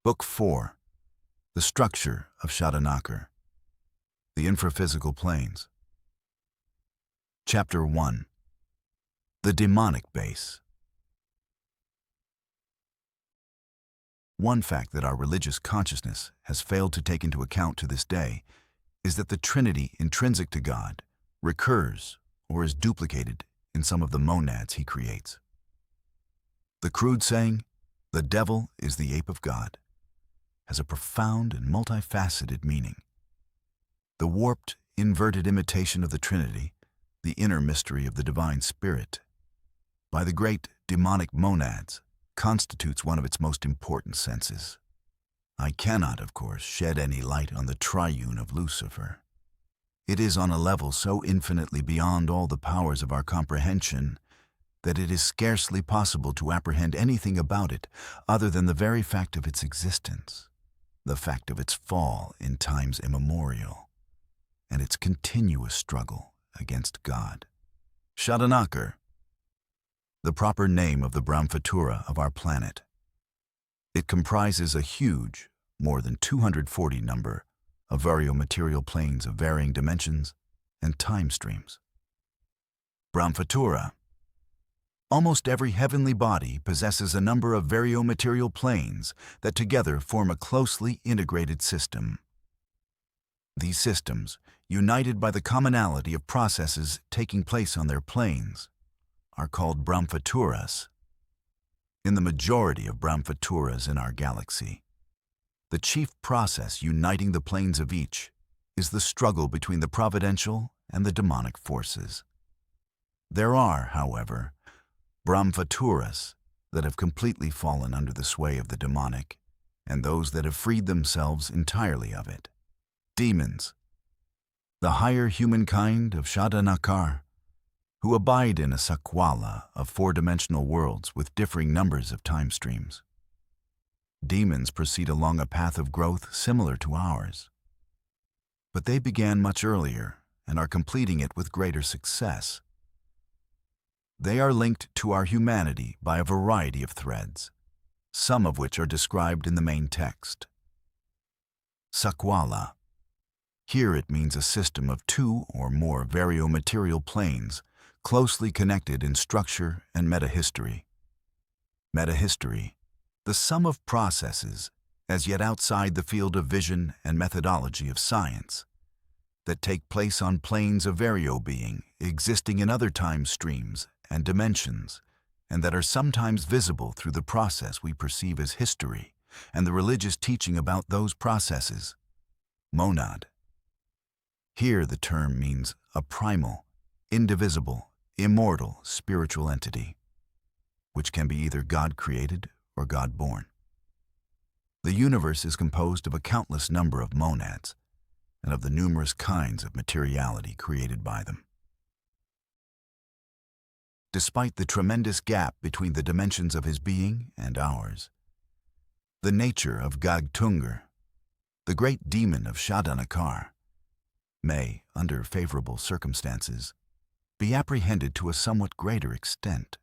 Book 4. The Structure of Shadanakar. The Infraphysical Planes. Chapter 1. The Demonic Base. One fact that our religious consciousness has failed to take into account to this day is that the Trinity intrinsic to God recurs or is duplicated in some of the monads he creates. The crude saying, "The devil is the ape of God," has a profound and multifaceted meaning. The warped, inverted imitation of the Trinity, the inner mystery of the divine spirit, by the great demonic monads, constitutes one of its most important senses. I cannot, of course, shed any light on the triune of Lucifer. It is on a level so infinitely beyond all the powers of our comprehension that it is scarcely possible to apprehend anything about it other than the very fact of its existence, the fact of its fall in times immemorial, and its continuous struggle against God. Shadanakar, the proper name of the Brahmatura of our planet. It comprises a huge, more than 240 number of variomaterial planes of varying dimensions and time streams. Brahmatura. Almost every heavenly body possesses a number of variomaterial planes that together form a closely integrated system. These systems, united by the commonality of processes taking place on their planes, are called Brahmaturas. In the majority of Brahmaturas in our galaxy, the chief process uniting the planes of each is the struggle between the providential and the demonic forces. There are, however, Brahmaturas that have completely fallen under the sway of the demonic, and those that have freed themselves entirely of it. Demons, the higher humankind of Shadanakar, who abide in a sakwala of four-dimensional worlds with differing numbers of time streams. Demons proceed along a path of growth similar to ours, but they began much earlier and are completing it with greater success. They are linked to our humanity by a variety of threads, some of which are described in the main text. Sakwala. Here it means a system of two or more variomaterial planes closely connected in structure and metahistory. Metahistory, the sum of processes, as yet outside the field of vision and methodology of science, that take place on planes of variobeing existing in other time streams and dimensions, and that are sometimes visible through the process we perceive as history and the religious teaching about those processes. Monad. Here the term means a primal, indivisible, immortal spiritual entity, which can be either God-created or God-born. The universe is composed of a countless number of monads and of the numerous kinds of materiality created by them. Despite the tremendous gap between the dimensions of his being and ours, the nature of Gagtungar, the great demon of Shadanakar, may, under favorable circumstances, be apprehended to a somewhat greater extent.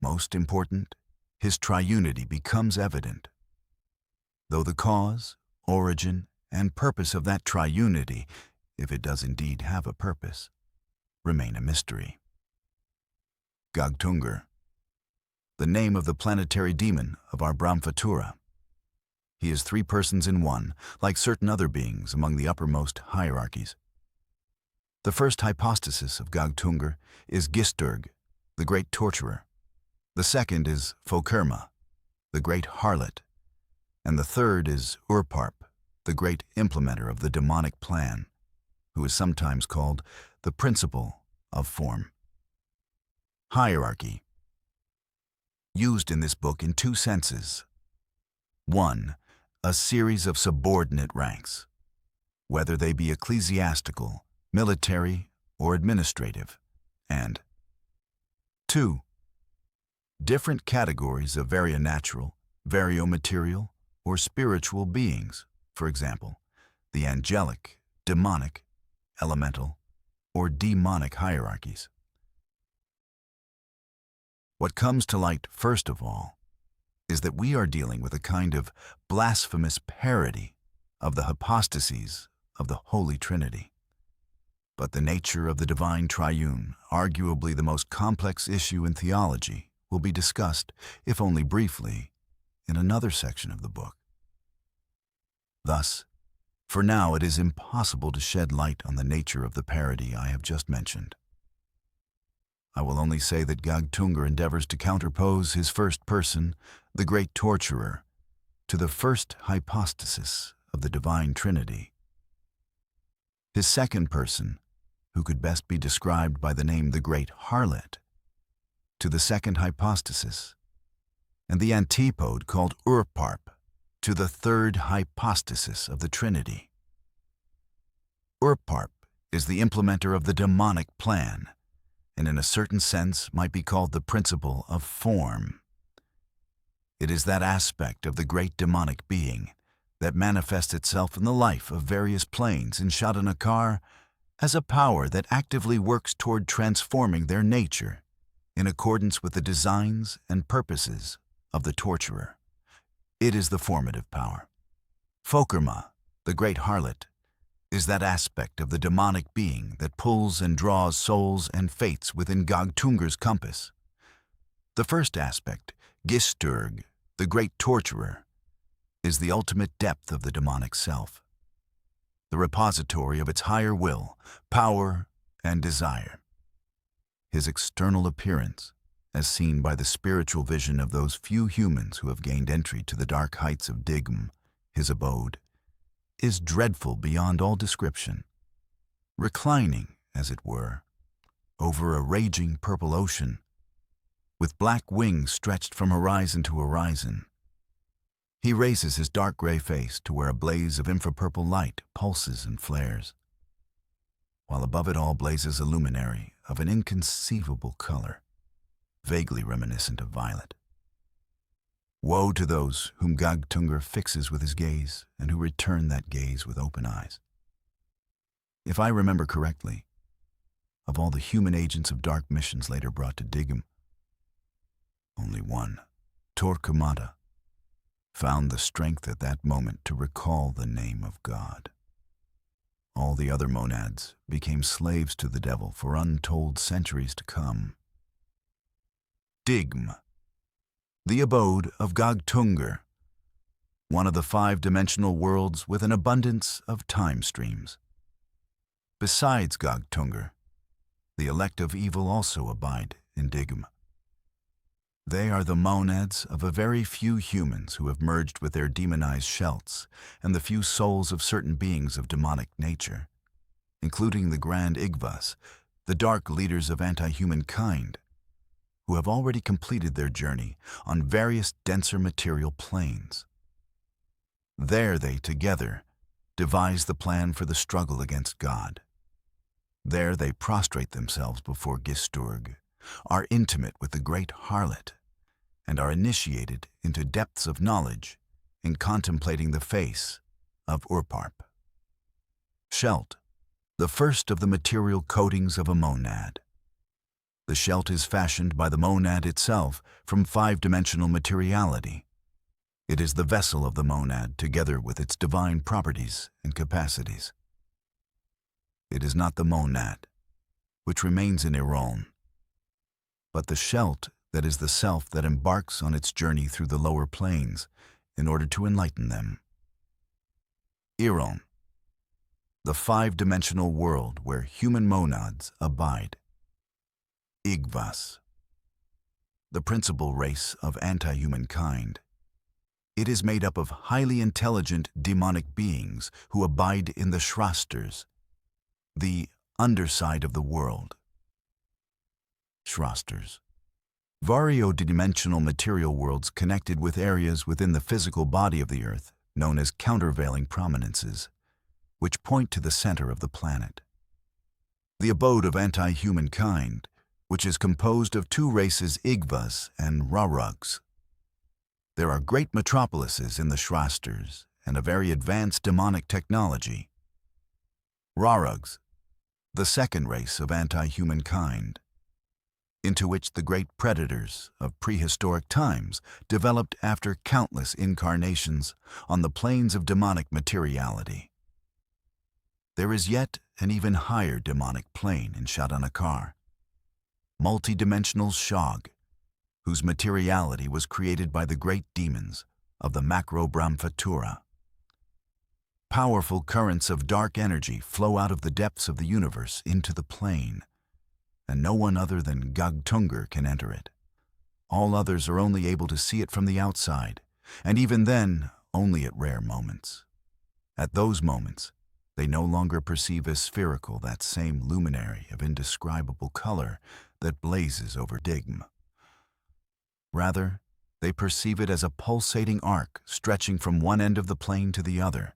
Most important, his triunity becomes evident, though the cause, origin, and purpose of that triunity, if it does indeed have a purpose, remain a mystery. Gagtungar, the name of the planetary demon of our Brahmatura. He is three persons in one, like certain other beings among the uppermost hierarchies. The first hypostasis of Gagtungar is Gisturg, the great torturer. The second is Fokerma, the great harlot. And the third is Urparp, the great implementer of the demonic plan, who is sometimes called the principle of form. Hierarchy. Used in this book in two senses. 1. A series of subordinate ranks, whether they be ecclesiastical, military, or administrative, and 2. Different categories of varianatural, variomaterial, or spiritual beings, for example, the angelic, demonic, elemental, or demonic hierarchies. What comes to light first of all is that we are dealing with a kind of blasphemous parody of the hypostases of the Holy Trinity. But the nature of the divine triune, arguably the most complex issue in theology, will be discussed, if only briefly, in another section of the book. Thus, for now it is impossible to shed light on the nature of the parody I have just mentioned. I will only say that Gagtungur endeavors to counterpose his first person, the great torturer, to the first hypostasis of the divine Trinity. His second person, who could best be described by the name the great harlot, to the second hypostasis, and the antipode called Urparp, to the third hypostasis of the Trinity. Urparp is the implementer of the demonic plan, and in a certain sense might be called the principle of form. It is that aspect of the great demonic being that manifests itself in the life of various planes in Shadanakar as a power that actively works toward transforming their nature in accordance with the designs and purposes of the torturer. It is the formative power. Fokerma, the great harlot, is that aspect of the demonic being that pulls and draws souls and fates within Gagtungur's compass. The first aspect, Gisturg, the great torturer, is the ultimate depth of the demonic self, the repository of its higher will, power, and desire. His external appearance, as seen by the spiritual vision of those few humans who have gained entry to the dark heights of Digm, his abode, is dreadful beyond all description, reclining, as it were, over a raging purple ocean, with black wings stretched from horizon to horizon. He raises his dark gray face to where a blaze of infrapurple light pulses and flares, while above it all blazes a luminary of an inconceivable color, vaguely reminiscent of violet. Woe to those whom Gagtungur fixes with his gaze and who return that gaze with open eyes. If I remember correctly, of all the human agents of dark missions later brought to Digum, only one, Torquemada, found the strength at that moment to recall the name of God. All the other monads became slaves to the devil for untold centuries to come. Digm, the abode of Gagtungur, one of the five-dimensional worlds with an abundance of time streams. Besides Gagtungur, the elect of evil also abide in Digm. They are the monads of a very few humans who have merged with their demonized shelts and the few souls of certain beings of demonic nature, including the grand Igvas, the dark leaders of anti-human kind, who have already completed their journey on various denser material planes. There they together devise the plan for the struggle against God. There they prostrate themselves before Gisturg, are intimate with the great harlot, and are initiated into depths of knowledge in contemplating the face of Urparp. Shelt, the first of the material coatings of a monad. The shelt is fashioned by the monad itself from five-dimensional materiality. It is the vessel of the monad together with its divine properties and capacities. It is not the monad, which remains in Iron, but the shelt that is the self that embarks on its journey through the lower planes in order to enlighten them. Iron, the five-dimensional world where human monads abide. Igvas, the principal race of anti-human kind. It is made up of highly intelligent demonic beings who abide in the Shrasters, the underside of the world. Shrasters, variodimensional material worlds connected with areas within the physical body of the Earth known as countervailing prominences, which point to the center of the planet. The abode of anti-human kind, which is composed of two races, Igvas and Rarugs. There are great metropolises in the Shrasters and a very advanced demonic technology. Rarugs, the second race of anti-human kind. into which the great predators of prehistoric times developed after countless incarnations on the planes of demonic materiality. There is yet an even higher demonic plane in Shadanakar, multidimensional Shog, whose materiality was created by the great demons of the macro-Brahmvatura. Powerful currents of dark energy flow out of the depths of the universe into the plane, and no one other than Gogtungur can enter it. All others are only able to see it from the outside, and even then, only at rare moments. At those moments, they no longer perceive as spherical that same luminary of indescribable color that blazes over Digm. Rather, they perceive it as a pulsating arc stretching from one end of the plane to the other,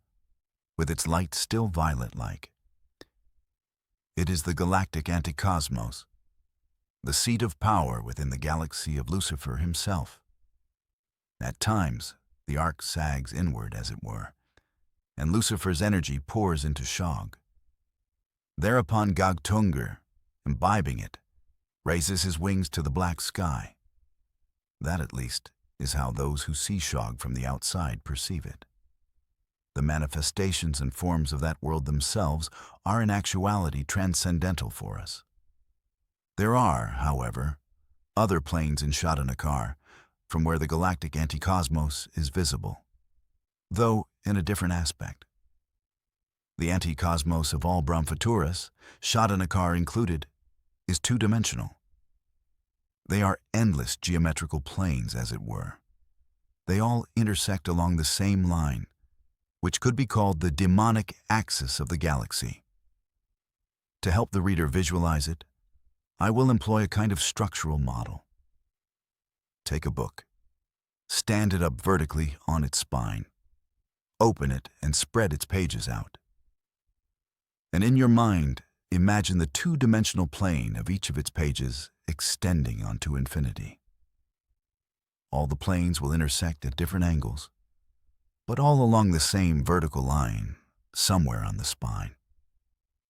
with its light still violet-like. It is the galactic anticosmos, the seat of power within the galaxy of Lucifer himself. At times, the arc sags inward, as it were, and Lucifer's energy pours into Shog. Thereupon Gogtungur, imbibing it, raises his wings to the black sky. That, at least, is how those who see Shog from the outside perceive it. The manifestations and forms of that world themselves are in actuality transcendental for us. There are, however, other planes in Shadanakar from where the galactic anticosmos is visible, though in a different aspect. The anticosmos of all Brahmvaturas, Shadanakar included, is two-dimensional. They are endless geometrical planes, as it were. They all intersect along the same line, which could be called the demonic axis of the galaxy. To help the reader visualize it, I will employ a kind of structural model. Take a book. Stand it up vertically on its spine. Open it and spread its pages out. And in your mind, imagine the two-dimensional plane of each of its pages extending onto infinity. All the planes will intersect at different angles, but all along the same vertical line, somewhere on the spine.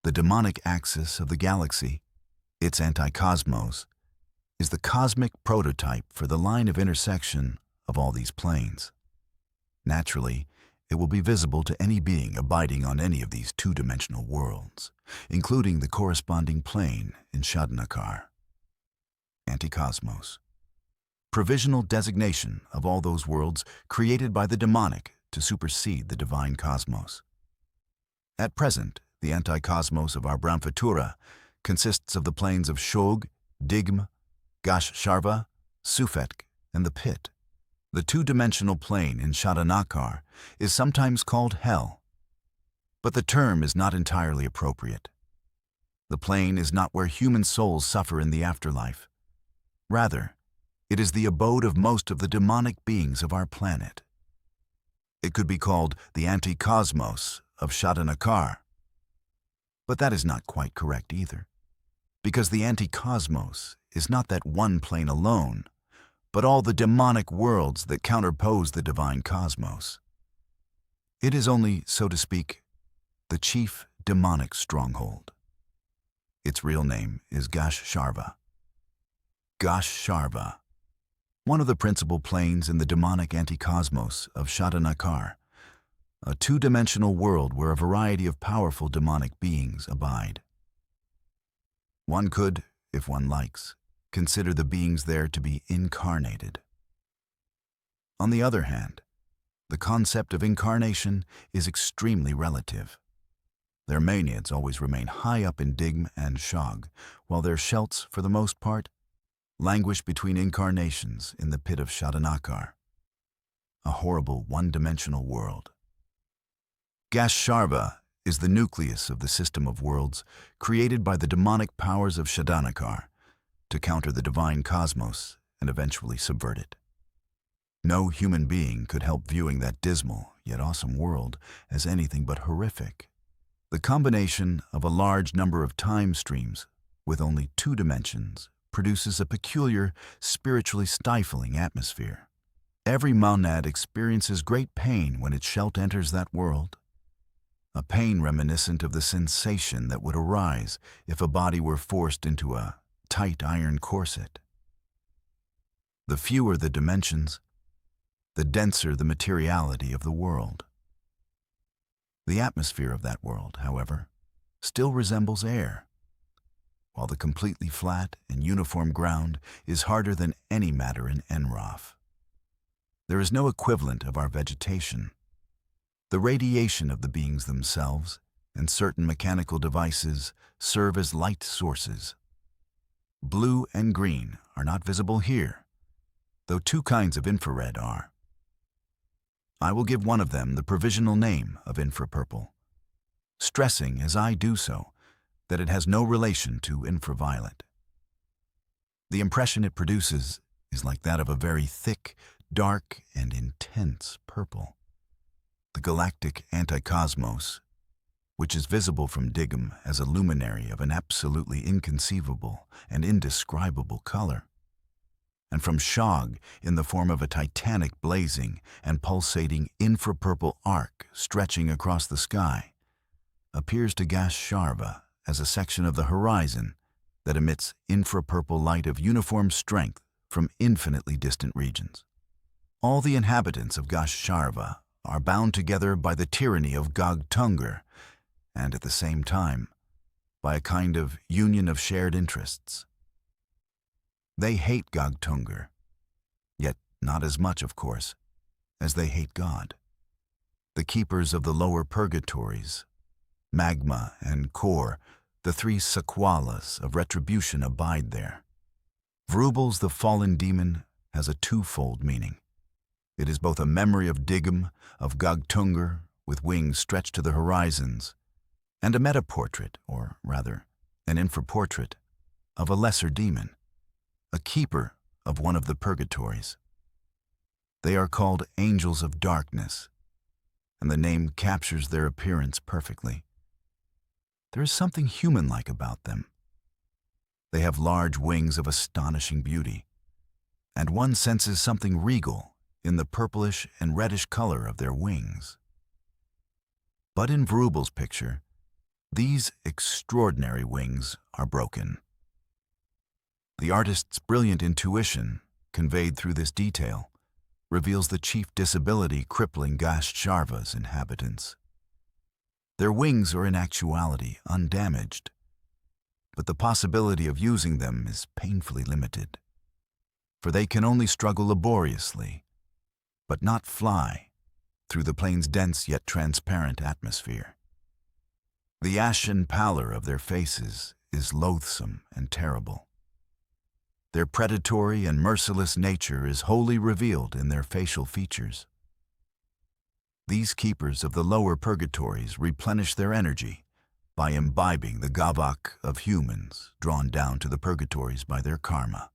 The demonic axis of the galaxy, its anticosmos, is the cosmic prototype for the line of intersection of all these planes. Naturally, it will be visible to any being abiding on any of these two-dimensional worlds, including the corresponding plane in Shadanakar. Anticosmos. Provisional designation of all those worlds created by the demonic to supersede the divine cosmos. At present, the anticosmos of our Brahmvatura consists of the planes of Shog, Digm, Gash-Sharva, Sufetk, and the Pit. The two-dimensional plane in Shadanakar is sometimes called Hell, but the term is not entirely appropriate. The plane is not where human souls suffer in the afterlife. Rather, it is the abode of most of the demonic beings of our planet. It could be called the anticosmos of Shadanakar. But that is not quite correct either, because the anticosmos is not that one plane alone, but all the demonic worlds that counterpose the divine cosmos. It is only, so to speak, the chief demonic stronghold. Its real name is Gash-Sharva. Gash-Sharva, one of the principal planes in the demonic anticosmos of Shadanakar, a two-dimensional world where a variety of powerful demonic beings abide. One could, if one likes, consider the beings there to be incarnated. On the other hand, the concept of incarnation is extremely relative. Their maenads always remain high up in Digm and Shog, while their shelts, for the most part, languish between incarnations in the pit of Shadanakar, a horrible one-dimensional world. Gash-Sharva is the nucleus of the system of worlds created by the demonic powers of Shadanakar to counter the divine cosmos and eventually subvert it. No human being could help viewing that dismal yet awesome world as anything but horrific. The combination of a large number of time streams with only two dimensions produces a peculiar, spiritually stifling atmosphere. Every monad experiences great pain when its shelt enters that world, a pain reminiscent of the sensation that would arise if a body were forced into a tight iron corset. The fewer the dimensions, the denser the materiality of the world. The atmosphere of that world, however, still resembles air, while the completely flat and uniform ground is harder than any matter in Enraph. There is no equivalent of our vegetation. The radiation of the beings themselves and certain mechanical devices serve as light sources. Blue and green are not visible here, though two kinds of infrared are. I will give one of them the provisional name of infrapurple, stressing as I do so that it has no relation to infraviolet. The impression it produces is like that of a very thick, dark, and intense purple. The galactic anticosmos, which is visible from Digum as a luminary of an absolutely inconceivable and indescribable color, and from Shog in the form of a titanic blazing and pulsating infrapurple arc stretching across the sky, appears to Gash-Sharva as a section of the horizon that emits infrapurple light of uniform strength from infinitely distant regions. All the inhabitants of Gash-Sharva are bound together by the tyranny of Gog-Tungur, and at the same time, by a kind of union of shared interests. They hate Gog-Tungur, yet not as much, of course, as they hate God. The keepers of the lower purgatories, Magma and Kor, the three Sakwalas of retribution abide there. Vrubel's the fallen demon has a twofold meaning. It is both a memory of Digum, of Gog-Tungur, with wings stretched to the horizons, and a metaportrait, or rather, an infraportrait, of a lesser demon, a keeper of one of the purgatories. They are called angels of darkness, and the name captures their appearance perfectly. There is something human-like about them. They have large wings of astonishing beauty, and one senses something regal in the purplish and reddish color of their wings. But in Vrubel's picture, these extraordinary wings are broken. The artist's brilliant intuition, conveyed through this detail, reveals the chief disability crippling Gash-Sharva's inhabitants. Their wings are in actuality undamaged, but the possibility of using them is painfully limited, for they can only struggle laboriously, but not fly, through the plane's dense yet transparent atmosphere. The ashen pallor of their faces is loathsome and terrible. Their predatory and merciless nature is wholly revealed in their facial features. These keepers of the lower purgatories replenish their energy by imbibing the gavak of humans drawn down to the purgatories by their karma.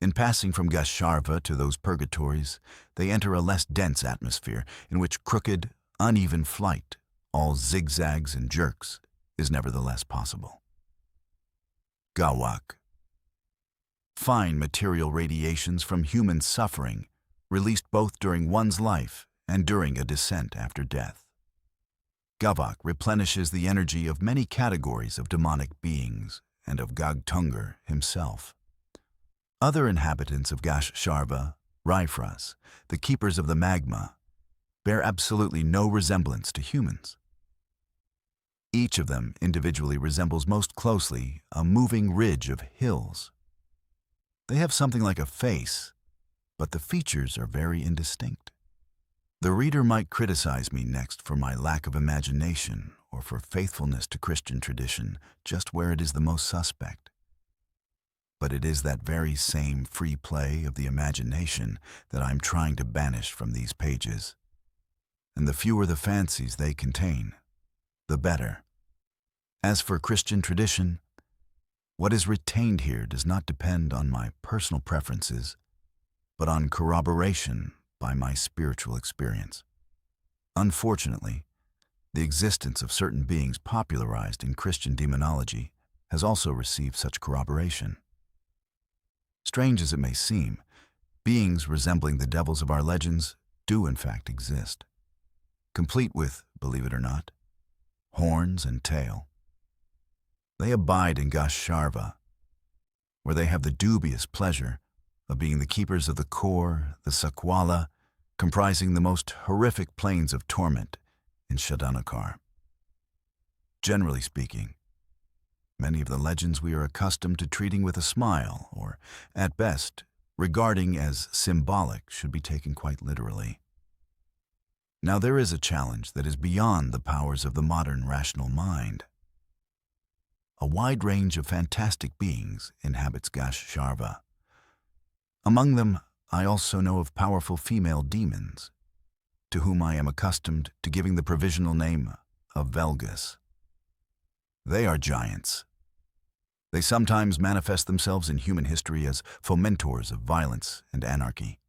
In passing from Gash-Sharva to those purgatories, they enter a less dense atmosphere in which crooked, uneven flight, all zigzags and jerks, is nevertheless possible. Gawak. Fine material radiations from human suffering, released both during one's life and during a descent after death. Gavak replenishes the energy of many categories of demonic beings and of Gog-Tungur himself. Other inhabitants of Gash-Sharva, Raifras, the keepers of the magma, bear absolutely no resemblance to humans. Each of them individually resembles most closely a moving ridge of hills. They have something like a face, but the features are very indistinct. The reader might criticize me next for my lack of imagination or for faithfulness to Christian tradition just where it is the most suspect. But it is that very same free play of the imagination that I'm trying to banish from these pages. And the fewer the fancies they contain, the better. As for Christian tradition, what is retained here does not depend on my personal preferences, but on corroboration by my spiritual experience. Unfortunately, the existence of certain beings popularized in Christian demonology has also received such corroboration. Strange as it may seem, beings resembling the devils of our legends do in fact exist, complete with, believe it or not, horns and tail. They abide in Gash-Sharva, where they have the dubious pleasure of being the keepers of the core, the Sakwala, comprising the most horrific planes of torment in Shadanakar. Generally speaking, many of the legends we are accustomed to treating with a smile, or, at best, regarding as symbolic, should be taken quite literally. Now there is a challenge that is beyond the powers of the modern rational mind. A wide range of fantastic beings inhabits Gash-Sharva. Among them, I also know of powerful female demons, to whom I am accustomed to giving the provisional name of Velgas. They are giants. They sometimes manifest themselves in human history as fomentors of violence and anarchy.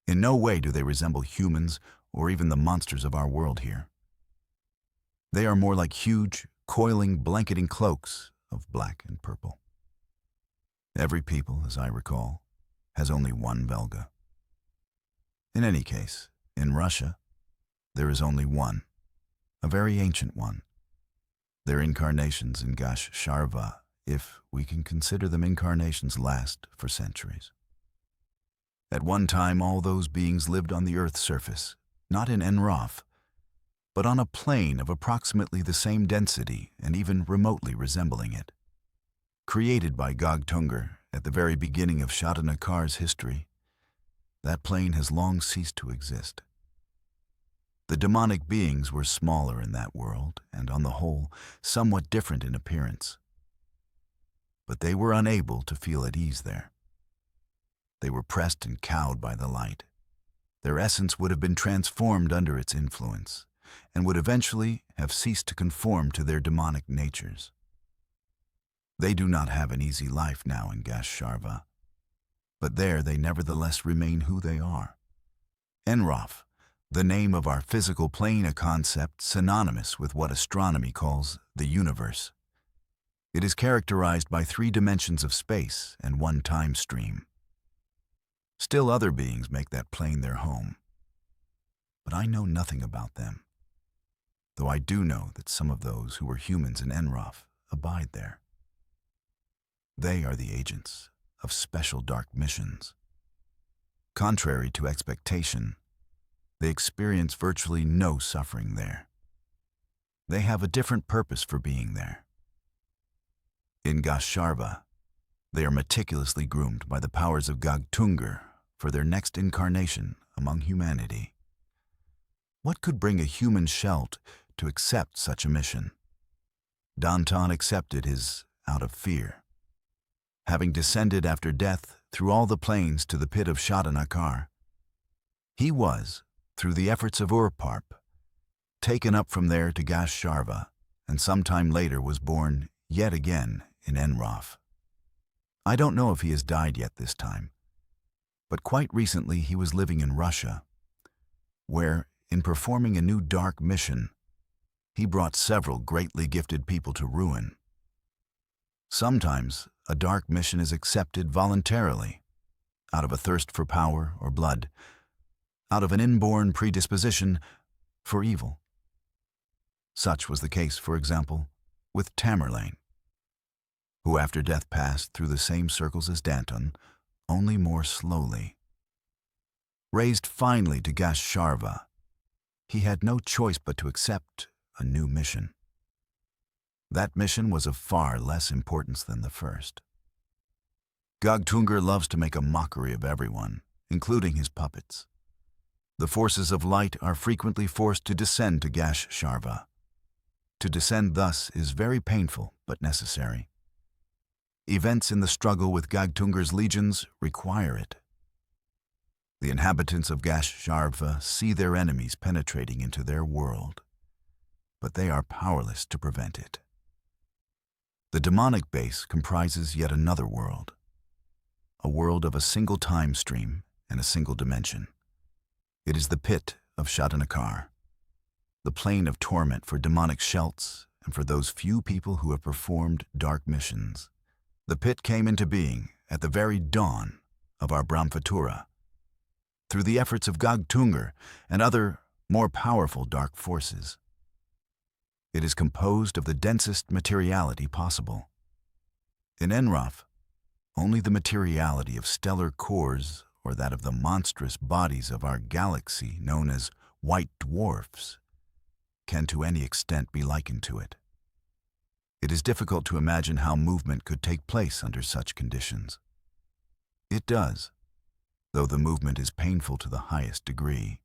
In no way do they resemble humans or even the monsters of our world here. They are more like huge, coiling, blanketing cloaks of black and purple. Every people, as I recall, has only one Velga. In any case, in Russia, there is only one, a very ancient one. Their incarnations in Gash-Sharva, if we can consider them incarnations, last for centuries. At one time, all those beings lived on the Earth's surface, not in Enroth, but on a plane of approximately the same density and even remotely resembling it. Created by Gogtungur at the very beginning of Shadanakar's history, that plane has long ceased to exist. The demonic beings were smaller in that world and, on the whole, somewhat different in appearance. But they were unable to feel at ease there. They were pressed and cowed by the light. Their essence would have been transformed under its influence and would eventually have ceased to conform to their demonic natures. They do not have an easy life now in Gash-Sharva, but there they nevertheless remain who they are. Enroth, the name of our physical plane, a concept synonymous with what astronomy calls the universe. It is characterized by 3 dimensions of space and 1 time stream. Still other beings make that plane their home. But I know nothing about them, though I do know that some of those who were humans in Enroth abide there. They are the agents of special dark missions. Contrary to expectation, they experience virtually no suffering there. They have a different purpose for being there. In Gash-Sharva, they are meticulously groomed by the powers of Gogtungur for their next incarnation among humanity. What could bring a human Shelt to accept such a mission? Danton accepted his out of fear. Having descended after death through all the planes to the pit of Shadanakar, he was, through the efforts of Urparp, taken up from there to Gash-Sharva, and sometime later was born yet again in Enroth. I don't know if he has died yet this time, but quite recently he was living in Russia, where, in performing a new dark mission, he brought several greatly gifted people to ruin. Sometimes a dark mission is accepted voluntarily, out of a thirst for power or blood, out of an inborn predisposition for evil. Such was the case, for example, with Tamerlane, who after death passed through the same circles as Danton, only more slowly. Raised finally to Gash-Sharva, he had no choice but to accept a new mission. That mission was of far less importance than the first. Gogtungur loves to make a mockery of everyone, including his puppets. The forces of light are frequently forced to descend to Gash-Sharva. To descend thus is very painful but necessary. Events in the struggle with Gogtungur's legions require it. The inhabitants of Gash-Sharva see their enemies penetrating into their world, but they are powerless to prevent it. The demonic base comprises yet another world, a world of a single time stream and a single dimension. It is the pit of Shadanakar, the plane of torment for demonic Shelts and for those few people who have performed dark missions. The pit came into being at the very dawn of our Brahmvatura, through the efforts of Gogtungur and other, more powerful dark forces. It is composed of the densest materiality possible. In Enroth, Only the materiality of stellar cores or that of the monstrous bodies of our galaxy, known as white dwarfs, can to any extent be likened to it. It is difficult to imagine how movement could take place under such conditions. It does, though the movement is painful to the highest degree.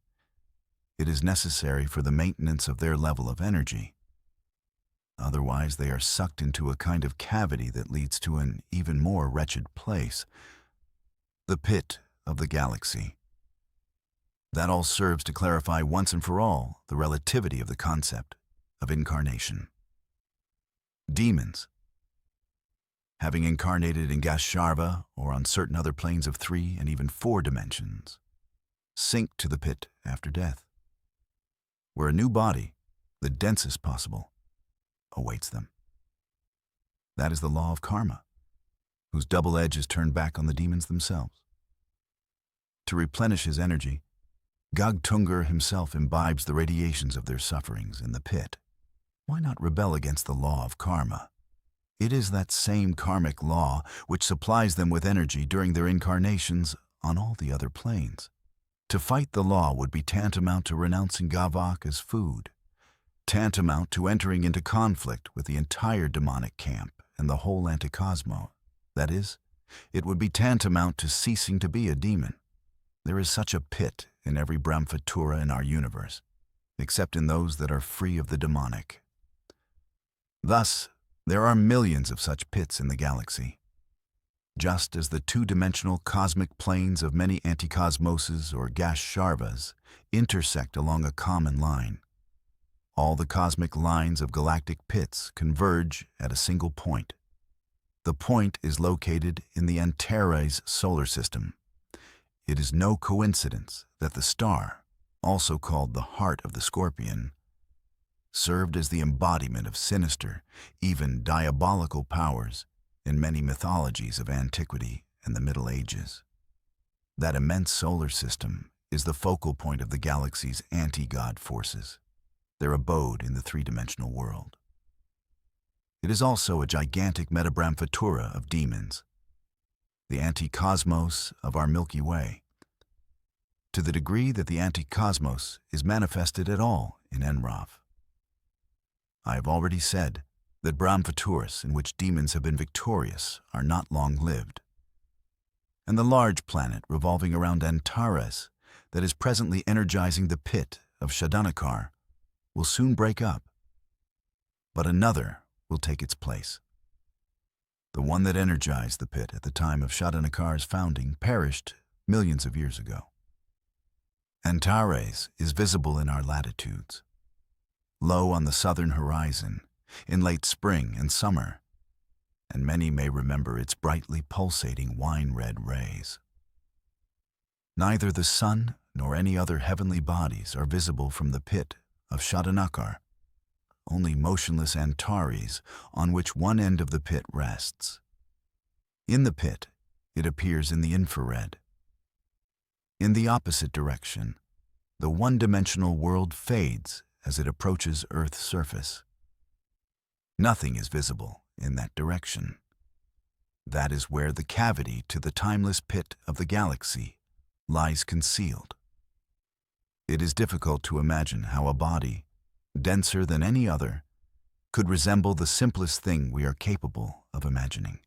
It is necessary for the maintenance of their level of energy. Otherwise, they are sucked into a kind of cavity that leads to an even more wretched place, the pit of the galaxy. That all serves to clarify once and for all the relativity of the concept of incarnation. Demons, having incarnated in Gashsharva or on certain other planes of 3 and even 4 dimensions, sink to the pit after death, where a new body, the densest possible, awaits them. That is the law of karma, whose double edge is turned back on the demons themselves. To replenish his energy, Gogtungur himself imbibes the radiations of their sufferings in the pit. Why not rebel against the law of karma? It is that same karmic law which supplies them with energy during their incarnations on all the other planes. To fight the law would be tantamount to renouncing Gavak as food, tantamount to entering into conflict with the entire demonic camp and the whole anticosmos. That is, it would be tantamount to ceasing to be a demon. There is such a pit in every Brahmaphatura in our universe, except in those that are free of the demonic. Thus, there are millions of such pits in the galaxy. Just as the two-dimensional cosmic planes of many anticosmoses or Gashsharvas intersect along a common line, all the cosmic lines of galactic pits converge at a single point. The point is located in the Antares solar system. It is no coincidence that the star, also called the heart of the scorpion, served as the embodiment of sinister, even diabolical powers in many mythologies of antiquity and the Middle Ages. That immense solar system is the focal point of the galaxy's anti-god forces, their abode in the three-dimensional world. It is also a gigantic metabrahmaphatura of demons, the anticosmos of our Milky Way, to the degree that the anticosmos is manifested at all in Enraf. I have already said that Brahmaphaturs in which demons have been victorious are not long-lived, and the large planet revolving around Antares that is presently energizing the pit of Shadanakar will soon break up, but another will take its place. The one that energized the pit at the time of Shadanakar's founding perished millions of years ago. Antares is visible in our latitudes, low on the southern horizon, in late spring and summer, and many may remember its brightly pulsating wine-red rays. Neither the sun nor any other heavenly bodies are visible from the pit of Shadanakar, only motionless Antares on which one end of the pit rests. In the pit, it appears in the infrared. In the opposite direction, the one-dimensional world fades as it approaches Earth's surface. Nothing is visible in that direction. That is where the cavity to the timeless pit of the galaxy lies concealed. It is difficult to imagine how a body, denser than any other, could resemble the simplest thing we are capable of imagining: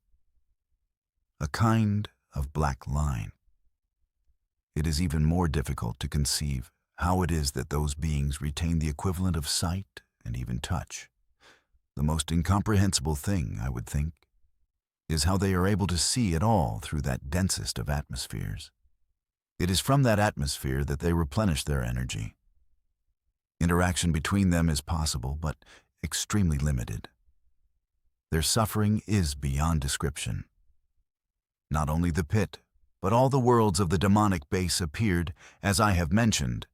a kind of black line. It is even more difficult to conceive how it is that those beings retain the equivalent of sight and even touch. The most incomprehensible thing, I would think, is how they are able to see at all through that densest of atmospheres. It is from that atmosphere that they replenish their energy. Interaction between them is possible, but extremely limited. Their suffering is beyond description. Not only the pit, but all the worlds of the demonic base appeared, as I have mentioned,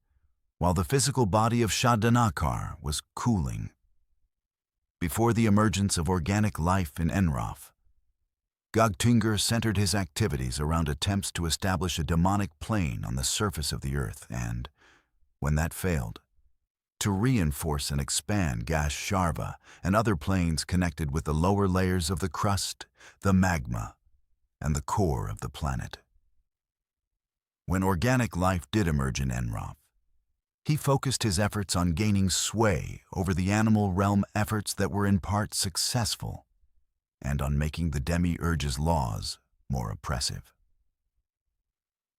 while the physical body of Shadanakar was cooling. Before the emergence of organic life in Enraf, Gogtungur centered his activities around attempts to establish a demonic plane on the surface of the earth and, when that failed, to reinforce and expand Gashsharva and other planes connected with the lower layers of the crust, the magma, and the core of the planet. When organic life did emerge in Enraph, he focused his efforts on gaining sway over the animal realm, efforts that were in part successful, and on making the demiurge's laws more oppressive.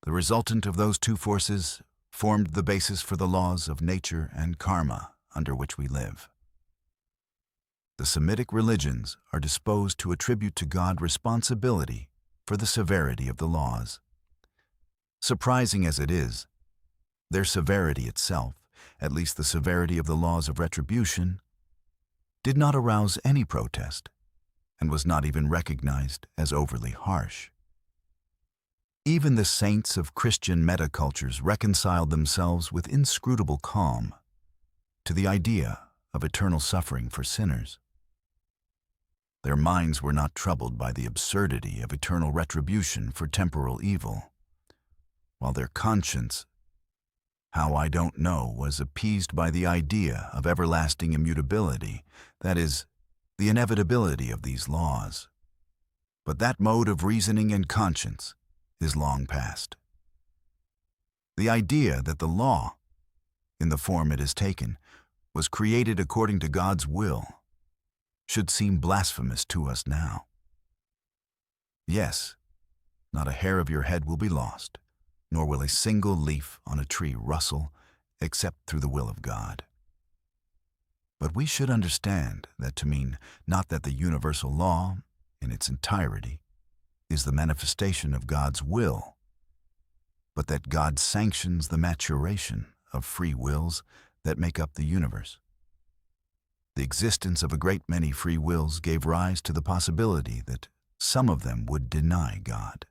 The resultant of those two forces formed the basis for the laws of nature and karma under which we live. The Semitic religions are disposed to attribute to God responsibility for the severity of the laws. Surprising as it is, their severity itself, at least the severity of the laws of retribution, did not arouse any protest and was not even recognized as overly harsh. Even the saints of Christian metacultures reconciled themselves with inscrutable calm to the idea of eternal suffering for sinners. Their minds were not troubled by the absurdity of eternal retribution for temporal evil, while their conscience, how I don't know, was appeased by the idea of everlasting immutability, that is, the inevitability of these laws. But that mode of reasoning and conscience is long past. The idea that the law, in the form it has taken, was created according to God's will should seem blasphemous to us now. Yes, not a hair of your head will be lost, nor will a single leaf on a tree rustle, except through the will of God. But we should understand that to mean not that the universal law, in its entirety, is the manifestation of God's will, but that God sanctions the maturation of free wills that make up the universe. The existence of a great many free wills gave rise to the possibility that some of them would deny God.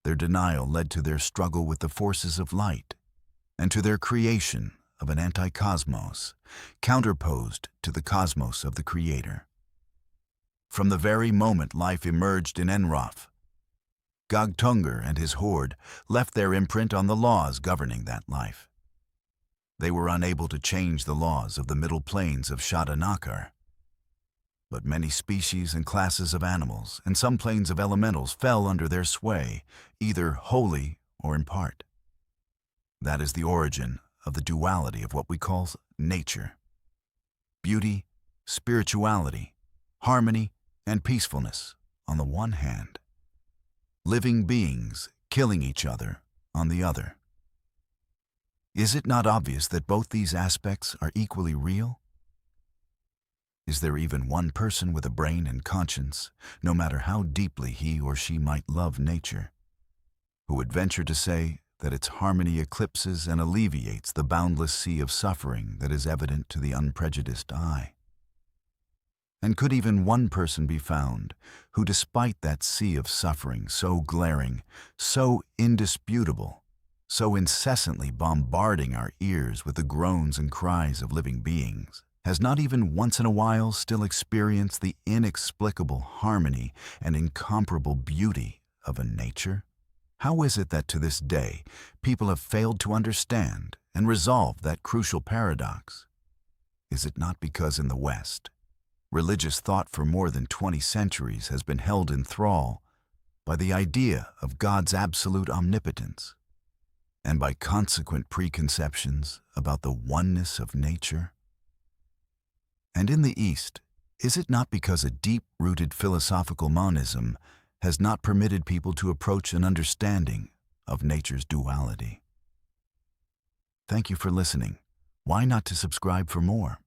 Their denial led to their struggle with the forces of light and to their creation of an anti-cosmos, counterposed to the cosmos of the Creator. From the very moment life emerged in Enraph, Gogtungar and his horde left their imprint on the laws governing that life. They were unable to change the laws of the middle planes of Shadanakar. But many species and classes of animals and some planes of elementals fell under their sway, either wholly or in part. That is the origin of the duality of what we call nature. Beauty, spirituality, harmony, and peacefulness on the one hand. Living beings killing each other on the other. Is it not obvious that both these aspects are equally real? Is there even one person with a brain and conscience, no matter how deeply he or she might love nature, who would venture to say that its harmony eclipses and alleviates the boundless sea of suffering that is evident to the unprejudiced eye? And could even one person be found who, despite that sea of suffering so glaring, so indisputable, so incessantly bombarding our ears with the groans and cries of living beings, has not even once in a while still experienced the inexplicable harmony and incomparable beauty of a nature? How is it that to this day people have failed to understand and resolve that crucial paradox? Is it not because in the West, religious thought for more than 20 centuries has been held in thrall by the idea of God's absolute omnipotence, and by consequent preconceptions about the oneness of nature? And in the East, is it not because a deep-rooted philosophical monism has not permitted people to approach an understanding of nature's duality? Thank you for listening. Why not to subscribe for more?